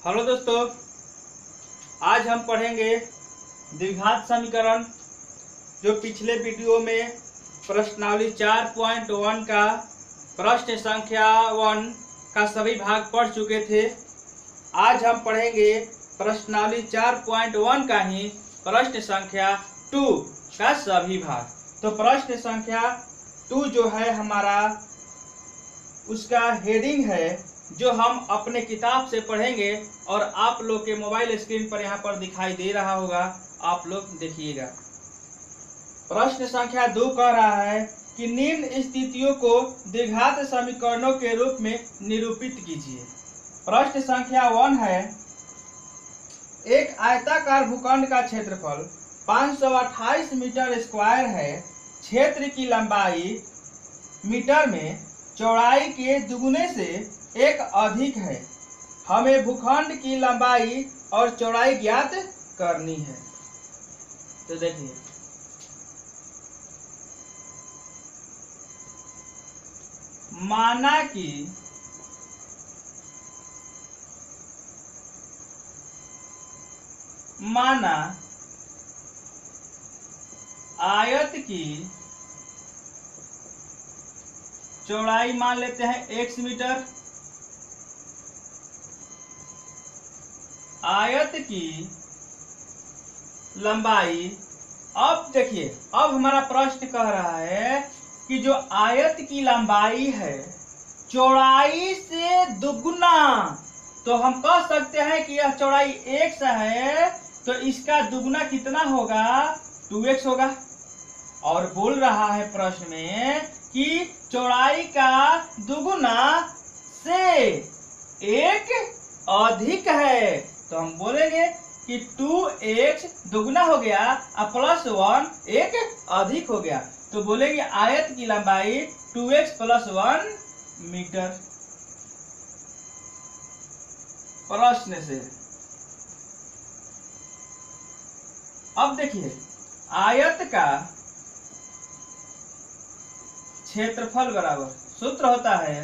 Hello दोस्तों, आज हम पढ़ेंगे द्विघात समीकरण जो पिछले वीडियो में प्रश्नावली 4.1 का प्रश्न संख्या 1 का सभी भाग पढ़ चुके थे। आज हम पढ़ेंगे प्रश्नावली 4.1 का ही प्रश्न संख्या 2 का सभी भाग। तो प्रश्न संख्या 2 जो है हमारा, उसका हेडिंग है जो हम अपने किताब से पढ़ेंगे और आप लोग के मोबाइल स्क्रीन पर यहाँ पर दिखाई दे रहा होगा, आप लोग देखिएगा। प्रश्न संख्या 2 कह रहा है कि निम्न स्थितियों को द्विघात समीकरणों के रूप में निरूपित कीजिए। प्रश्न संख्या 1 है, एक आयताकार भूखंड का क्षेत्रफल 528 मीटर स्क्वायर है। क्षेत्र की लंबाई मीटर में चौड़ाई के दुगुने से एक अधिक है। हमें भूखंड की लंबाई और चौड़ाई ज्ञात करनी है। तो देखिए, माना आयत की चौड़ाई मान लेते हैं x मीटर, आयत की लंबाई। अब देखिए, अब हमारा प्रश्न कह रहा है कि जो आयत की लंबाई है चौड़ाई से दुगुना, तो हम कह सकते हैं कि यह चौड़ाई x है तो इसका दुगुना कितना होगा, 2x होगा। और बोल रहा है प्रश्न में कि चौड़ाई का दुगुना से एक अधिक है, तो हम बोलेंगे कि 2x दुगुना हो गया और प्लस 1 एक अधिक हो गया, तो बोलेंगे आयत की लंबाई 2x प्लस 1 मीटर। प्रश्न से अब देखिए, आयत का क्षेत्रफल बराबर सूत्र होता है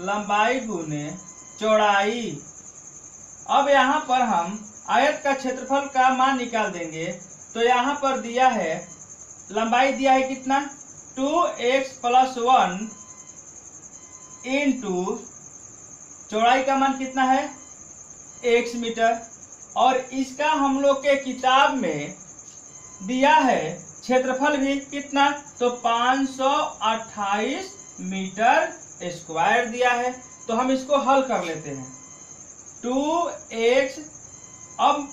लंबाई गुने चौड़ाई। अब यहाँ पर हम आयत का क्षेत्रफल का मान निकाल देंगे, तो यहाँ पर दिया है लंबाई दिया है कितना, 2x प्लस 1 इंटू चौड़ाई का मान कितना है, x मीटर। और इसका हम लोग के किताब में दिया है क्षेत्रफल भी कितना, तो 528 मीटर स्क्वायर दिया है। तो हम इसको हल कर लेते हैं। 2x, अब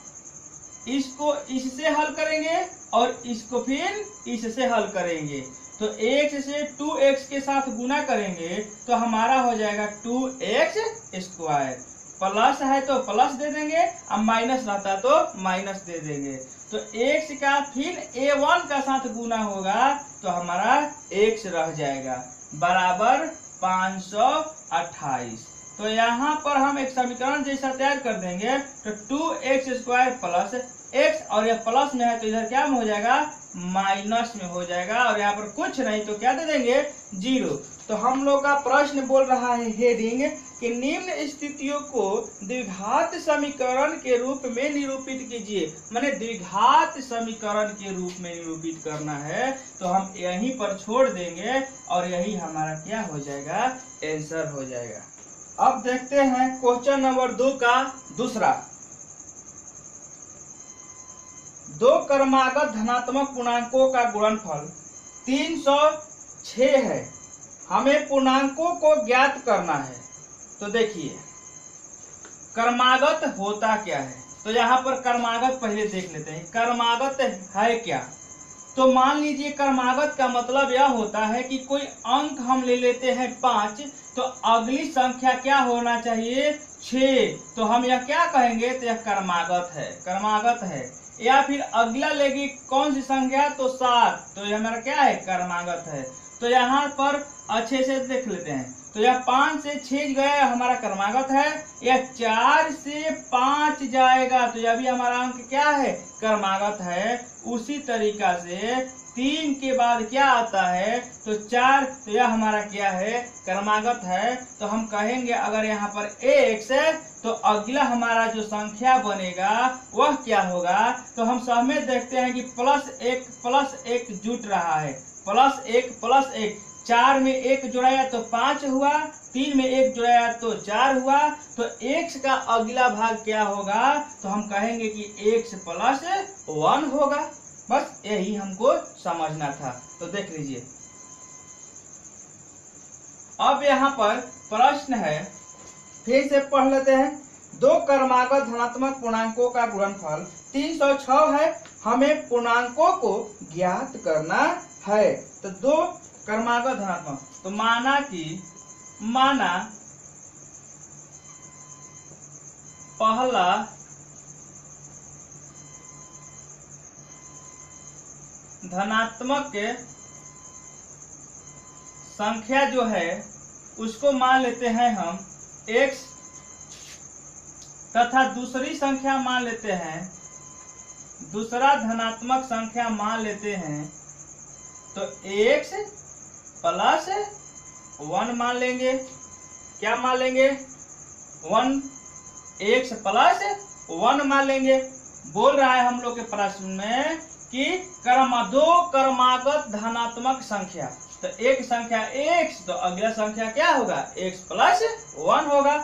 इसको इससे हल करेंगे और इसको फिर इससे हल करेंगे, तो x से 2x के साथ गुना करेंगे तो हमारा हो जाएगा 2x स्क्वायर। प्लस है तो प्लस दे देंगे, अब माइनस रहता तो माइनस दे देंगे। तो x का फिर a1 का साथ गुना होगा तो हमारा x रह जाएगा बराबर 528। तो यहाँ पर हम एक समीकरण जैसा तैयार कर देंगे, तो 2x स्क्वायर प्लस x, और यह प्लस में है तो इधर क्या में हो जाएगा, माइनस में हो जाएगा, और यहाँ पर कुछ नहीं तो क्या दे देंगे, 0। तो हम लोग का प्रश्न बोल रहा है हेडिंग कि निम्न स्थितियों को द्विघात समीकरण के रूप में निरूपित कीजिए। माने द्विघात समीकरण के रूप में निरूपित करना है, तो हम यहीं पर छोड़ देंगे और यही हमारा क्या हो जाएगा, आंसर हो जाएगा। अब देखते हैं क्वेश्चन नंबर 2 का दूसरा। दो क्रमागत धनात्मक पूर्णांकों का गुणनफल 306 है। हमें पूर्णांकों को ज्ञात करना है। तो देखिए, क्रमागत होता क्या है, तो यहाँ पर क्रमागत पहले देख लेते हैं। क्रमागत है क्या, तो मान लीजिए क्रमागत का मतलब यह होता है कि कोई अंक हम ले लेते हैं 5, तो अगली संख्या क्या होना चाहिए, 6। तो हम यह क्या कहेंगे, तो यह क्रमागत है, क्रमागत है। या फिर अगला लेगी कौन सी संख्या, तो 7, तो यह हमारा क्या है, क्रमागत है। तो यहाँ पर अच्छे से देख लेते हैं। तो यह 5 से 6 गया हमारा क्रमागत है। यह 4 से 5 जाएगा तो यह भी हमारा अंक क्या है, क्रमागत है। उसी तरीका से 3 के बाद क्या आता है, तो 4, तो यह हमारा क्या है, क्रमागत है। तो हम कहेंगे अगर यहाँ पर x है तो अगला हमारा जो संख्या बनेगा वह क्या होगा, तो हम सहमत देखते हैं कि प्लस एक जुट रहा है, प्लस एक 4 में 1 जोड़ाया तो 5 हुआ, 3 में 1 जोड़ाया तो 4 हुआ। तो x का अगला भाग क्या होगा, तो हम कहेंगे कि x प्लस 1 होगा। बस यही हमको समझना था। तो देख लीजिए, अब यहाँ पर प्रश्न है, फिर से पढ़ लेते हैं। 2 क्रमागत धनात्मक पूर्णांकों का गुणनफल 306 है, हमें पूर्णांकों को ज्ञात करना है। तो 2 क्रमागत धनात्मक, तो माना पहला धनात्मक संख्या जो है उसको मान लेते हैं हम x, तथा दूसरी संख्या मान लेते हैं, दूसरा धनात्मक संख्या मान लेते हैं तो x प्लस 1 मान लेंगे। क्या मान लेंगे, 1, x प्लस 1 मान लेंगे। बोल रहा है हम लोग के प्रश्न में कि 2 क्रमागत धनात्मक संख्या, तो एक संख्या x, तो अगला संख्या क्या होगा, x प्लस 1 होगा।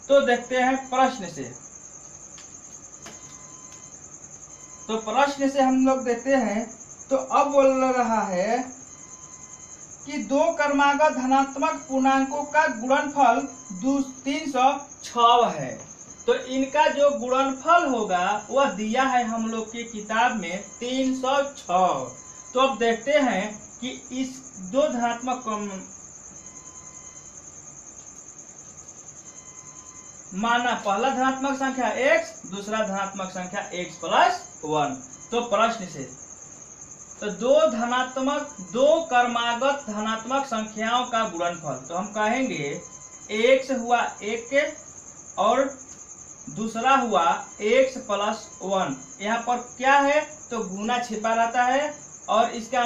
तो देखते हैं प्रश्न से, तो प्रश्न से हम लोग देखते हैं। तो अब बोल रहा है कि 2 क्रमागत धनात्मक पूर्णांकों का गुणनफल 306 है। तो इनका जो गुणनफल होगा वह दिया है हम लोग की किताब में 306। तो अब देखते हैं कि इस 2 धनात्मक माना पहला धनात्मक संख्या x, दूसरा धनात्मक संख्या x प्लस 1। तो प्रश्न से, तो 2 क्रमागत धनात्मक संख्याओं का गुणनफल, तो हम कहेंगे x हुआ 1 और दूसरा हुआ x प्लस 1। यहाँ पर क्या है, तो गुना छिपा रहता है और इसका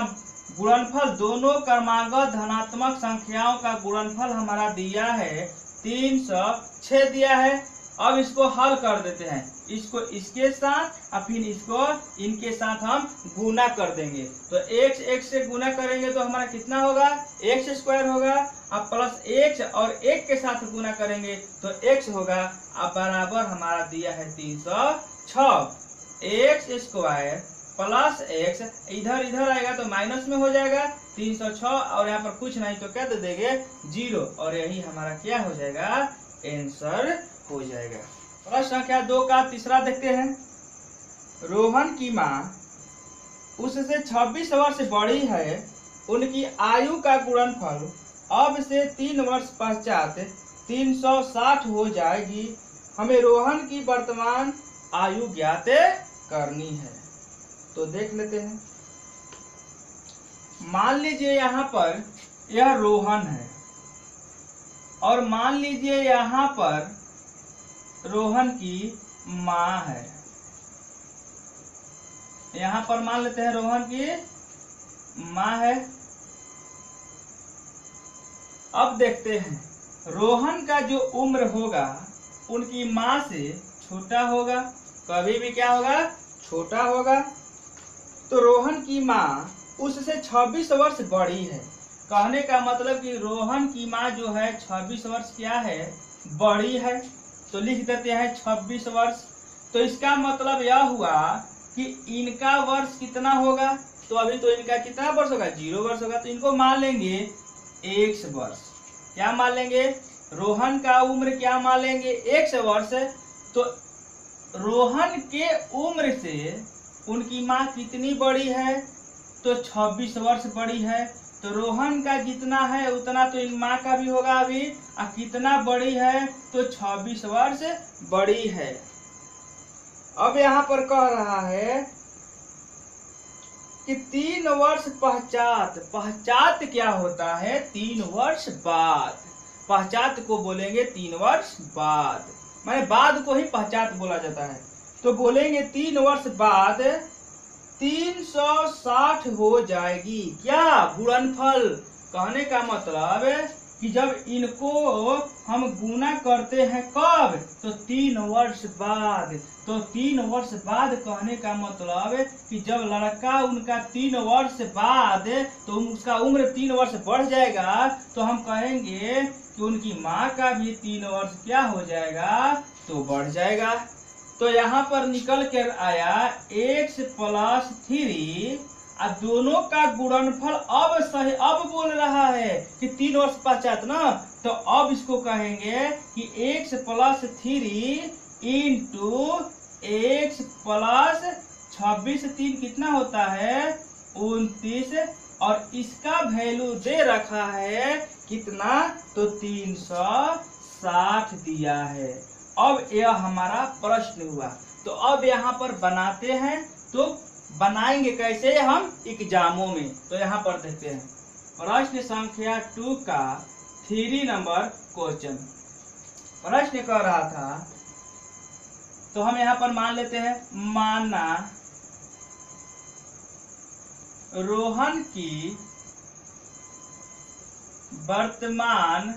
गुणनफल दोनों क्रमागत धनात्मक संख्याओं का गुणनफल हमारा दिया है 306 दिया है। अब इसको हल कर देते हैं, इसको इसके साथ और फिर इसको इनके साथ हम गुना कर देंगे। तो x से गुना करेंगे तो हमारा कितना होगा, x स्क्वायर होगा। अब प्लस x और 1 के साथ गुना करेंगे तो x होगा। अब बराबर हमारा दिया है 306। x स्क्वायर प्लस x, इधर आएगा तो माइनस में हो जाएगा 306, और यहाँ पर कुछ नहीं तो क्या दे देंगे, 0, और यही हमारा क्या हो जाएगा, आंसर हो जाएगा। प्रश्न संख्या 2 का तीसरा देखते हैं। रोहन की माँ उससे 26 वर्ष बड़ी है, उनकी आयु का गुणनफल अब से 3 वर्ष पश्चात 360 हो जाएगी, हमें रोहन की वर्तमान आयु ज्ञात करनी है। तो देख लेते हैं। मान लीजिए यहाँ पर यह रोहन है और मान लीजिए यहाँ पर रोहन की माँ है। यहाँ पर मान लेते हैं रोहन की माँ है। अब देखते हैं रोहन का जो उम्र होगा उनकी माँ से छोटा होगा, कभी भी क्या होगा, छोटा होगा। तो रोहन की माँ उससे 26 वर्ष बड़ी है। कहने का मतलब कि रोहन की माँ जो है 26 वर्ष क्या है, बड़ी है। तो लिख देते हैं 26 वर्ष। तो इसका मतलब यह हुआ कि इनका वर्ष कितना होगा, तो अभी तो इनका कितना वर्ष होगा, 0 वर्ष होगा। तो इनको मान लेंगे x वर्ष। क्या मान लेंगे, रोहन का उम्र क्या मान लेंगे, x वर्ष। तो रोहन के उम्र से उनकी माँ कितनी बड़ी है, तो 26 वर्ष बड़ी है। तो रोहन का जितना है उतना तो इन माँ का भी होगा अभी। कितना बड़ी है, तो 26 वर्ष बड़ी है। अब यहाँ पर कह रहा है कि 3 वर्ष पश्चात, पश्चात क्या होता है, 3 वर्ष बाद। पश्चात को बोलेंगे 3 वर्ष बाद, माने बाद को ही पश्चात बोला जाता है। तो बोलेंगे 3 वर्ष बाद 360 हो जाएगी। क्या? गुणनफल। कहने का मतलब कि जब इनको हम गुना करते हैं कब? तो 3 वर्ष बाद। तो 3 वर्ष बाद कहने का मतलब कि जब लड़का उनका 3 वर्ष बाद तो उसका उम्र 3 वर्ष बढ़ जाएगा, तो हम कहेंगे कि उनकी माँ का भी 3 वर्ष क्या हो जाएगा? तो बढ़ जाएगा। तो यहाँ पर निकल कर आया x + 3, और दोनों का गुणनफल अब सही, अब बोल रहा है कि 3 वर्ष पश्चात ना, तो अब इसको कहेंगे कि x + 3 इंटू x + 26, 3 कितना होता है? 29, और इसका वैल्यू दे रखा है कितना? तो 360 दिया है। अब यह हमारा प्रश्न हुआ। तो अब यहाँ पर बनाते हैं, तो बनाएंगे कैसे हम? एग्जामों में। तो यहाँ पर देखते हैं प्रश्न संख्या 2 का 3 नंबर क्वेश्चन। प्रश्न कह रहा था, तो हम यहाँ पर मान लेते हैं, माना रोहन की वर्तमान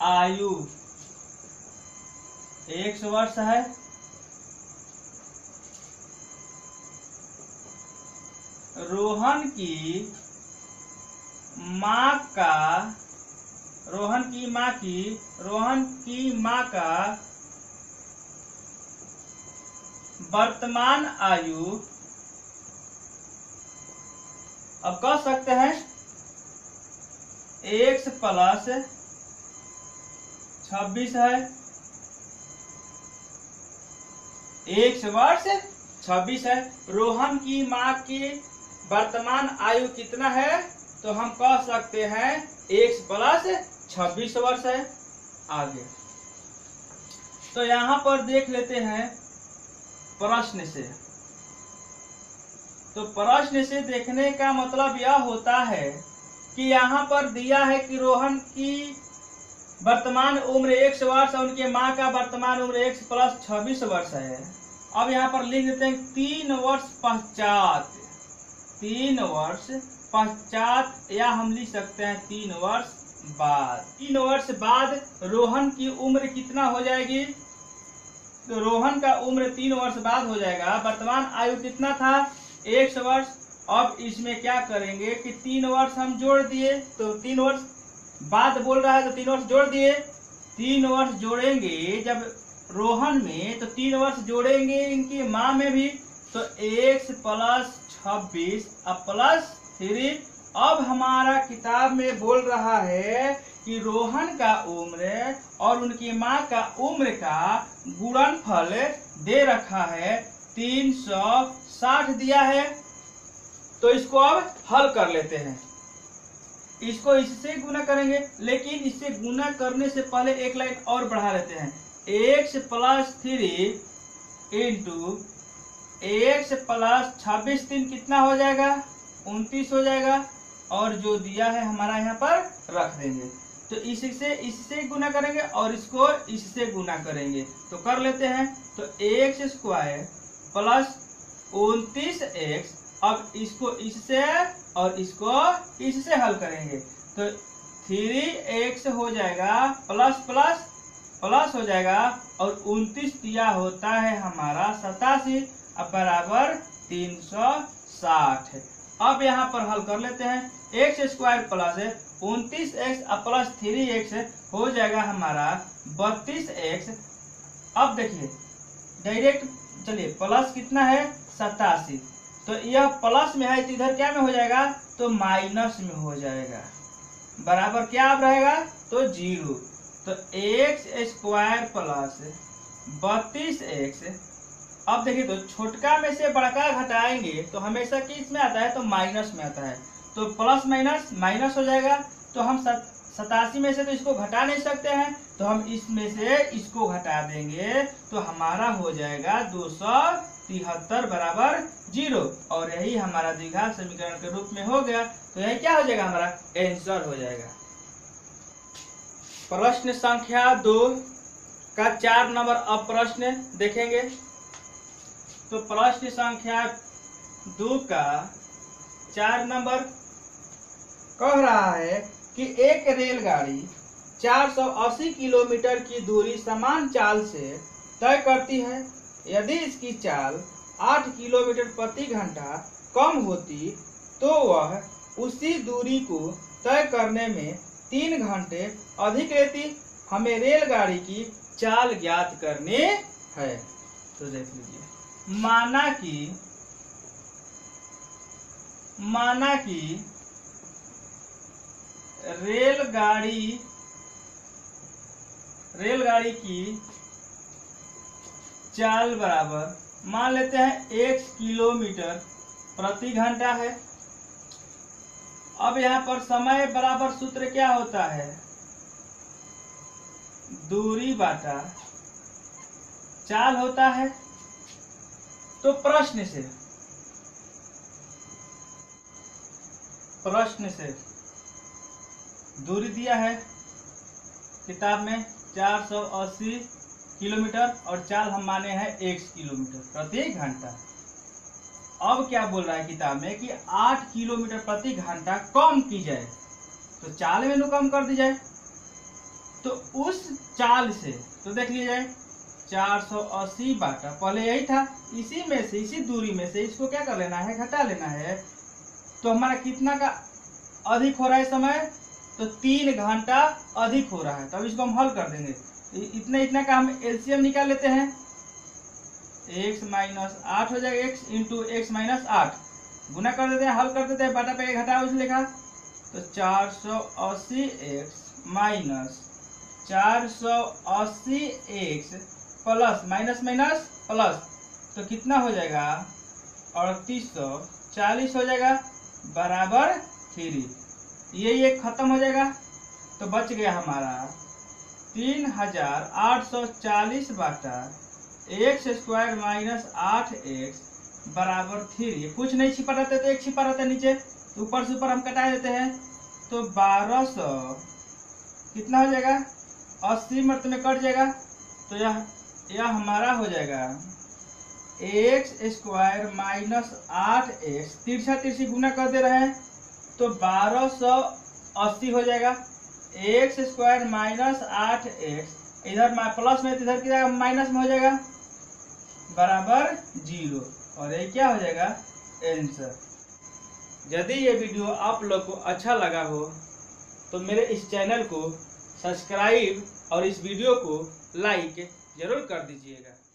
आयु 100 वर्ष है। रोहन की माँ का वर्तमान आयु, अब कह सकते हैं x + 26 है। 1 वर्ष 26 है। रोहन की माँ की वर्तमान आयु कितना है? तो हम कह सकते हैं x + 26 वर्ष है। आगे तो यहाँ पर देख लेते हैं प्रश्न से। तो प्रश्न से देखने का मतलब यह होता है कि यहाँ पर दिया है कि रोहन की वर्तमान उम्र 100 वर्ष और उनके माँ का वर्तमान उम्र x + 26 वर्ष है। अब यहाँ पर लिख देते हैं 3 वर्ष पश्चात। 3 वर्ष पश्चात, या हम लिख सकते हैं 3 वर्ष बाद। 3 वर्ष बाद रोहन की उम्र कितना हो जाएगी? तो रोहन का उम्र 3 वर्ष बाद हो जाएगा। वर्तमान आयु कितना था? 100 वर्ष। अब इसमें क्या करेंगे कि 3 वर्ष हम जोड़ दिए, तो 3 वर्ष बाद बोल रहा है तो 3 वर्ष जोड़ दिए। 3 वर्ष जोड़ेंगे जब रोहन में, तो 3 वर्ष जोड़ेंगे इनकी माँ में भी, तो x + 26 अब +3। अब हमारा किताब में बोल रहा है कि रोहन का उम्र और उनकी माँ का उम्र का गुणनफल दे रखा है 360 दिया है। तो इसको अब हल कर लेते हैं। इसको इससे गुना करेंगे, लेकिन इससे गुना करने से पहले एक लाइन और बढ़ा लेते हैं। x + 3 इंटू x + 26, 3 कितना हो जाएगा? 29 हो जाएगा। और जो दिया है हमारा यहाँ पर रख देंगे। तो इससे गुना करेंगे और इसको इससे गुना करेंगे। तो कर लेते हैं। तो x² + 29x, अब इसको इससे और इसको इससे हल करेंगे, तो 3x हो जाएगा प्लस हो जाएगा, और 29 दिया होता है हमारा 87 बराबर 360। अब यहाँ पर हल कर लेते हैं। x² + 29x + 3x हो जाएगा हमारा 32x। अब देखिए डायरेक्ट, चलिए प्लस कितना है? 87। तो यह प्लस में है तो इधर क्या में हो जाएगा? तो माइनस में हो जाएगा। बराबर क्या अब रहेगा? तो 0। तो x² + 32x। अब देखिए, तो छोटका में से बड़का घटाएंगे तो हमेशा किस में आता है? तो माइनस में आता है। तो प्लस माइनस माइनस हो जाएगा। तो हम 87 में से तो इसको घटा नहीं सकते हैं, तो हम इसमें से इसको घटा देंगे, तो हमारा हो जाएगा 273 बराबर 0। और यही हमारा द्विघात समीकरण के रूप में हो गया। तो यही क्या हो जाएगा? हमारा आंसर हो जाएगा। प्रश्न संख्या 2 का 4 नंबर अब प्रश्न देखेंगे। तो प्रश्न संख्या 2 का 4 नंबर कह रहा है कि एक रेलगाड़ी 480 किलोमीटर की दूरी समान चाल से तय करती है। यदि इसकी चाल 8 किलोमीटर प्रति घंटा कम होती तो वह उसी दूरी को तय करने में 3 घंटे अधिक लेती। हमें रेलगाड़ी की चाल ज्ञात करनी है। तो देख लीजिए, माना कि रेलगाड़ी की चाल बराबर मान लेते हैं 1 किलोमीटर प्रति घंटा है। अब यहाँ पर समय बराबर सूत्र क्या होता है? दूरी बाटा चाल होता है। तो प्रश्न से दूरी दिया है किताब में 480 किलोमीटर और चाल हम माने हैं 1 किलोमीटर प्रति घंटा। अब क्या बोल रहा है किताब में कि 8 किलोमीटर प्रति घंटा कम की जाए, तो चाल में कम कर दी जाए। तो उस चाल से तो देख लीजिए 480 बाटा पहले यही था, इसी में से इसी दूरी में से इसको क्या कर लेना है, घटा लेना है। तो हमारा कितना का अधिक हो रहा है समय? तो 3 घंटा अधिक हो रहा है। तब इसको हम हल कर देंगे। इतना का हम एलसीएम निकाल लेते हैं। x माइनस 8 हो जाएगा, x इंटू एक्स माइनस 8 गुना कर देते हैं, हल कर देते हैं, बाटा पे घटा उसने लिखा। तो 480x minus 480x plus minus plus, तो कितना हो जाएगा 3840 हो जाएगा बराबर 3। ये खत्म हो जाएगा। तो बच गया हमारा 3840 बाटा x स्क्वायर माइनस 8x बराबर 3। कुछ नहीं छिपा रहता तो एक छिपा रहता है नीचे, तो ऊपर से ऊपर हम कटा देते हैं। तो 1200 कितना हो जाएगा, 80 मर्तबे में कट जाएगा। तो यह हमारा हो जाएगा x स्क्वायर माइनस 8x, तिरछी गुना कर दे रहे हैं तो 1280 हो जाएगा। x स्क्वायर माइनस 8x इधर प्लस में, इधर की जगह माइनस में हो जाएगा बराबर 0। और ये क्या हो जाएगा आंसर। यदि ये वीडियो आप लोग को अच्छा लगा हो तो मेरे इस चैनल को सब्सक्राइब और इस वीडियो को लाइक जरूर कर दीजिएगा।